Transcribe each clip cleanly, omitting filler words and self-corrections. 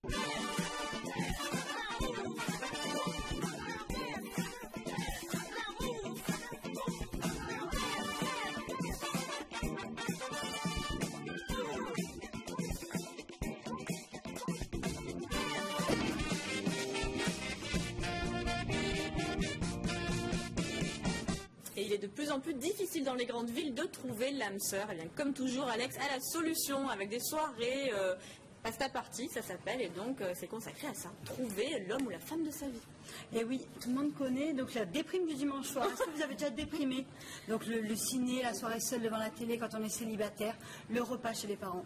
Et il est de plus en plus difficile dans les grandes villes de trouver l'âme sœur. Et bien, comme toujours, Alex a la solution avec des soirées pasta party, ça s'appelle, et donc c'est consacré à ça. Trouver l'homme ou la femme de sa vie. Et oui, tout le monde connaît donc la déprime du dimanche soir. Est-ce que vous avez déjà déprimé? Donc le ciné, la soirée seule devant la télé quand on est célibataire, le repas chez les parents,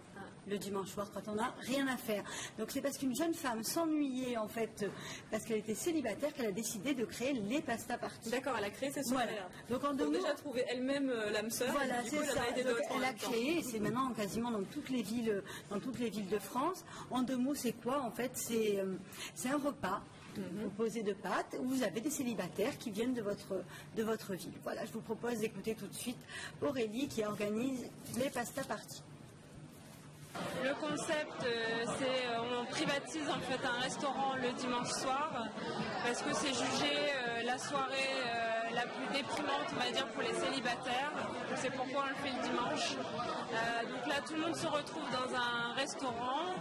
le dimanche soir quand on n'a rien à faire. Donc c'est parce qu'une jeune femme s'ennuyait en fait, parce qu'elle était célibataire, qu'elle a décidé de créer les pasta parties. D'accord, elle a créé ces soirées-là. Voilà. Donc en deux mots, déjà trouvé elle-même l'âme sœur. Voilà, c'est ça. Donc, elle a créé, et c'est maintenant quasiment dans toutes les villes de France. En deux mots, c'est quoi en fait? C'est un repas composé de pâtes où vous avez des célibataires qui viennent de votre ville. Voilà, je vous propose d'écouter tout de suite Aurélie qui organise les pasta parties. Le concept, c'est on privatise en fait un restaurant le dimanche soir parce que c'est jugé la soirée la plus déprimante, on va dire, pour les célibataires. C'est pourquoi on le fait le dimanche. Donc là, tout le monde se retrouve dans un restaurant.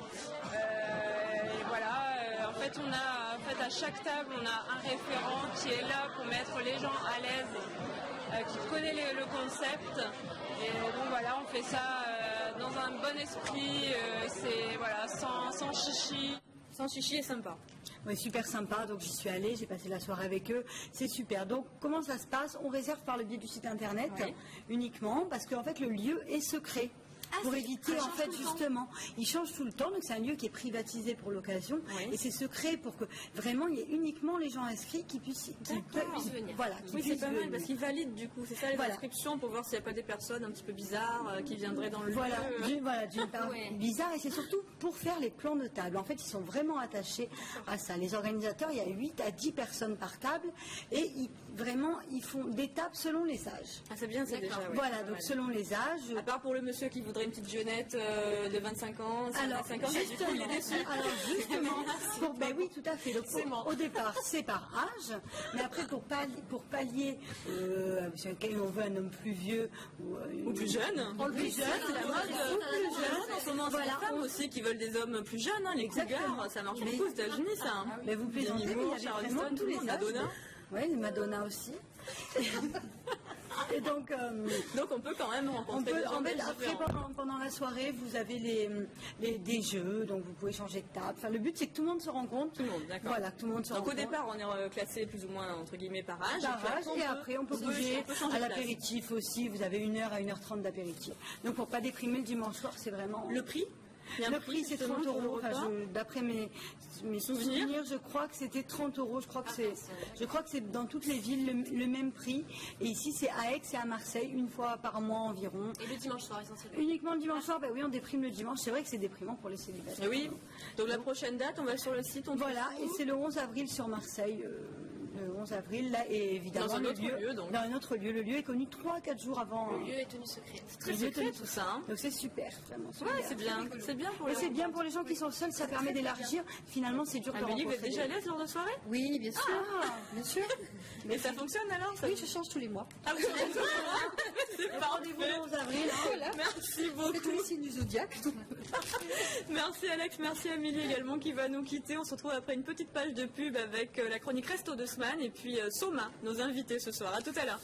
Et voilà. En fait, à chaque table, on a un référent qui est là pour mettre les gens à l'aise, qui connaît le concept. Et donc voilà, on fait ça dans un bon esprit, c'est voilà, sans chichi. Sans chichi et sympa. Oui, super sympa, donc j'y suis allée, j'ai passé la soirée avec eux, c'est super. Donc comment ça se passe? On réserve par le biais du site internet uniquement, parce qu'en fait le lieu est secret. Pour éviter en fait justement, il change tout le temps, donc c'est un lieu qui est privatisé pour l'occasion et c'est secret pour que vraiment il y ait uniquement les gens inscrits qui puissent venir. Voilà, oui, c'est pas mal parce qu'ils valident du coup, c'est ça les inscriptions pour voir s'il n'y a pas des personnes un petit peu bizarres qui viendraient dans le lieu. Voilà, d'une part bizarre, et c'est surtout pour faire les plans de table. En fait, ils sont vraiment attachés à ça. Les organisateurs, il y a 8 à 10 personnes par table et ils font des tables selon les âges. Ah, c'est bien ça déjà. Voilà, donc selon les âges. À part pour le monsieur qui voudrait une petite jeunette de 25 ans, 25 ans, justement, il est déçu. Alors justement, oui, tout à fait. Donc, au départ, c'est par âge, mais après pour pallier, si on veut un homme plus vieux ou plus jeune, plus jeune, c'est la mode. Plus jeune, en ce moment, c'est les femmes aussi qui veulent des hommes plus jeunes, les cougars, ça marche beaucoup aux États-Unis, ça. Mais vous plaisantez, il y avait vraiment tous les âges. Madonna. Oui, Madonna aussi. Et donc on peut quand même rencontrer des gens après, pendant la soirée, vous avez des jeux, donc vous pouvez changer de table. Enfin, le but, c'est que tout le monde se rencontre. Tout le monde, d'accord. Voilà, tout le monde se rencontre. Donc au départ, on est classé plus ou moins, entre guillemets, par âge. Et après, on peut bouger à l'apéritif aussi. Vous avez 1h à 1h30 d'apéritif. Donc pour pas déprimer le dimanche soir, c'est vraiment... Le prix? Le prix, c'est 30 €. Enfin, d'après mes souvenirs, je crois que c'était 30 €. Je crois que c'est dans toutes les villes le même prix. Et ici, c'est à Aix et à Marseille, une fois par mois environ. Et le dimanche soir, essentiellement? Uniquement le dimanche soir, oui, on déprime le dimanche. C'est vrai que c'est déprimant pour les célibataires. Oui. Donc la prochaine date, on va sur le site. Voilà, et c'est le 11 avril sur Marseille. Le 11 avril, là, et évidemment, dans un autre lieu, donc. Dans un autre lieu. Le lieu est connu 3 à 4 jours avant. Le lieu est tenu secret. C'est très secret tout ça. Hein. Donc c'est super, vraiment. Ouais, c'est bien. C'est bien pour les gens qui sont seuls, ça permet d'élargir. Finalement, c'est dur de rencontrer. Vous êtes déjà à l'aise lors de soirée? Oui, bien sûr. Bien sûr. Mais ça fonctionne alors? Oui, je change tous les mois. Ah, vous changez tous les mois? C'est rendez-vous le 11 avril. Voilà. Merci beaucoup. Tous les signes du zodiaque. Merci Alex, merci Amélie également qui va nous quitter. On se retrouve après une petite page de pub avec la chronique Resto de Semaine et puis Soma, nos invités ce soir. À tout à l'heure.